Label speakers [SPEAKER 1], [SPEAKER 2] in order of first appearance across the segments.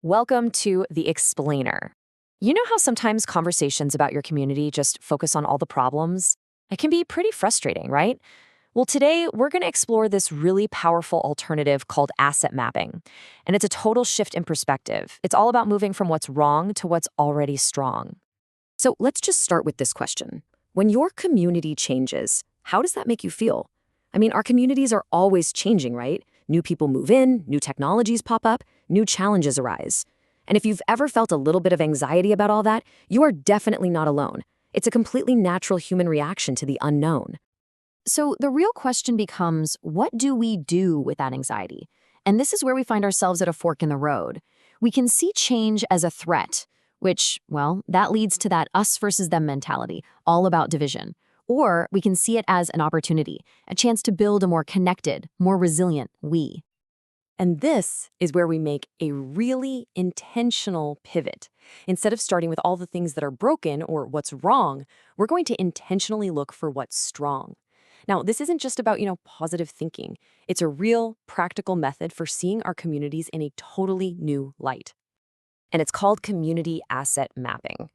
[SPEAKER 1] Welcome to The Explainer. You know how sometimes conversations about your community just focus on all the problems? It can be pretty frustrating, right? Well, today we're going to explore this really powerful alternative called asset mapping. And it's a total shift in perspective. It's all about moving from what's wrong to what's already strong. So let's just start with this question. When your community changes, how does that make you feel? I mean, our communities are always changing, right? New people move in, new technologies pop up, new challenges arise. And if you've ever felt a little bit of anxiety about all that, you are definitely not alone. It's a completely natural human reaction to the unknown. So the real question becomes, what do we do with that anxiety? And this is where we find ourselves at a fork in the road. We can see change as a threat, which, well, that leads to that us versus them mentality, all about division. Or we can see it as an opportunity, a chance to build a more connected, more resilient we. And this is where we make a really intentional pivot. Instead of starting with all the things that are broken or what's wrong, we're going to intentionally look for what's strong. Now, this isn't just about, positive thinking. It's a real, practical method for seeing our communities in a totally new light. And it's called community asset mapping.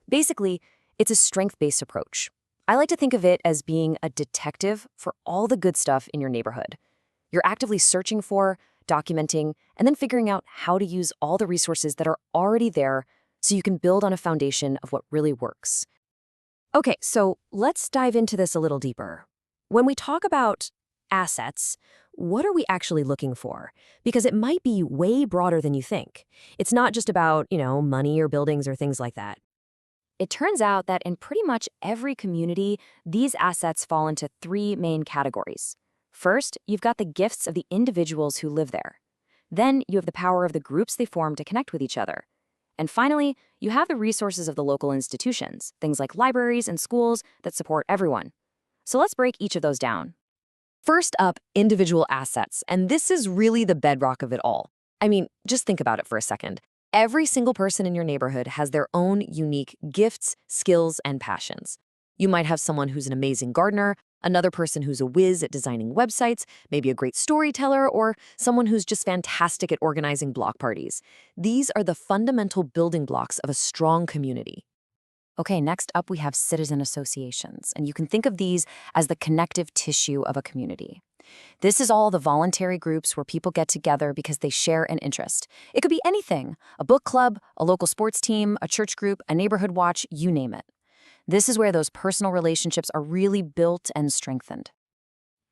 [SPEAKER 1] Basically, it's a strength-based approach. I like to think of it as being a detective for all the good stuff in your neighborhood. You're actively searching for, documenting, and then figuring out how to use all the resources that are already there so you can build on a foundation of what really works. Okay, so let's dive into this a little deeper. When we talk about assets, what are we actually looking for? Because it might be way broader than you think. It's not just about, money or buildings or things like that. It turns out that in pretty much every community, these assets fall into three main categories. First, you've got the gifts of the individuals who live there. Then you have the power of the groups they form to connect with each other. And finally, you have the resources of the local institutions, things like libraries and schools that support everyone. So let's break each of those down. First up, individual assets, and this is really the bedrock of it all. I mean, just think about it for a second. Every single person in your neighborhood has their own unique gifts, skills, and passions. You might have someone who's an amazing gardener, another person who's a whiz at designing websites, maybe a great storyteller, or someone who's just fantastic at organizing block parties. These are the fundamental building blocks of a strong community. Okay, next up we have citizen associations, and you can think of these as the connective tissue of a community. This is all the voluntary groups where people get together because they share an interest. It could be anything: a book club, a local sports team, a church group, a neighborhood watch, you name it. This is where those personal relationships are really built and strengthened.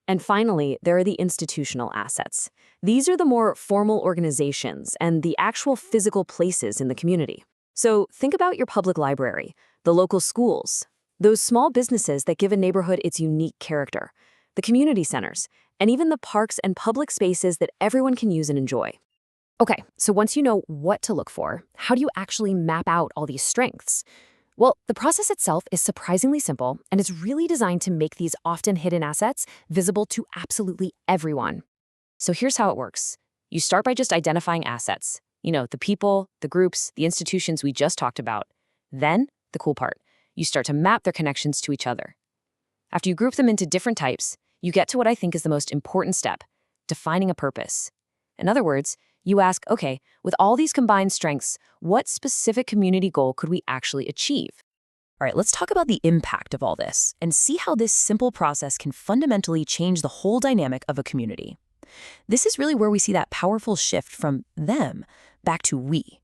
[SPEAKER 1] And finally, there are the institutional assets. These are the more formal organizations and the actual physical places in the community. So think about your public library, the local schools, those small businesses that give a neighborhood its unique character, the community centers, and even the parks and public spaces that everyone can use and enjoy. Okay, so once you know what to look for, how do you actually map out all these strengths? Well, the process itself is surprisingly simple, and it's really designed to make these often hidden assets visible to absolutely everyone. So here's how it works. You start by just identifying assets. The people, the groups, the institutions we just talked about. Then, the cool part, you start to map their connections to each other. After you group them into different types, you get to what I think is the most important step: defining a purpose. In other words, you ask, okay, with all these combined strengths, what specific community goal could we actually achieve? All right, let's talk about the impact of all this and see how this simple process can fundamentally change the whole dynamic of a community. This is really where we see that powerful shift from them back to we.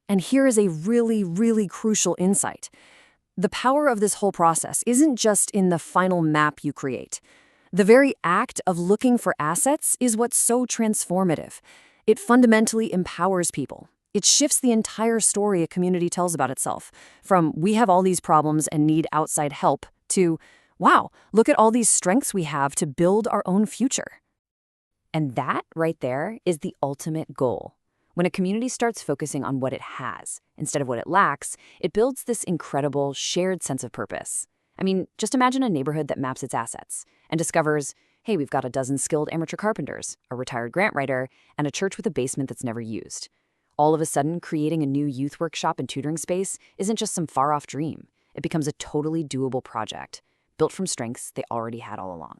[SPEAKER 1] And here is a really, really crucial insight. The power of this whole process isn't just in the final map you create. The very act of looking for assets is what's so transformative. It fundamentally empowers people. It shifts the entire story a community tells about itself, from we have all these problems and need outside help to, wow, look at all these strengths we have to build our own future. And that right there is the ultimate goal. When a community starts focusing on what it has instead of what it lacks, it builds this incredible shared sense of purpose. I mean, just imagine a neighborhood that maps its assets and discovers, hey, we've got a dozen skilled amateur carpenters, a retired grant writer, and a church with a basement that's never used. All of a sudden, creating a new youth workshop and tutoring space isn't just some far-off dream. It becomes a totally doable project, built from strengths they already had all along.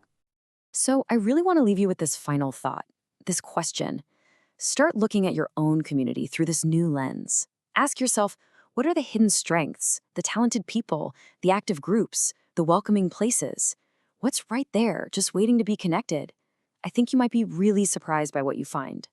[SPEAKER 1] So I really want to leave you with this final thought, this question. Start looking at your own community through this new lens. Ask yourself, what are the hidden strengths, the talented people, the active groups, the welcoming places? What's right there, just waiting to be connected? I think you might be really surprised by what you find.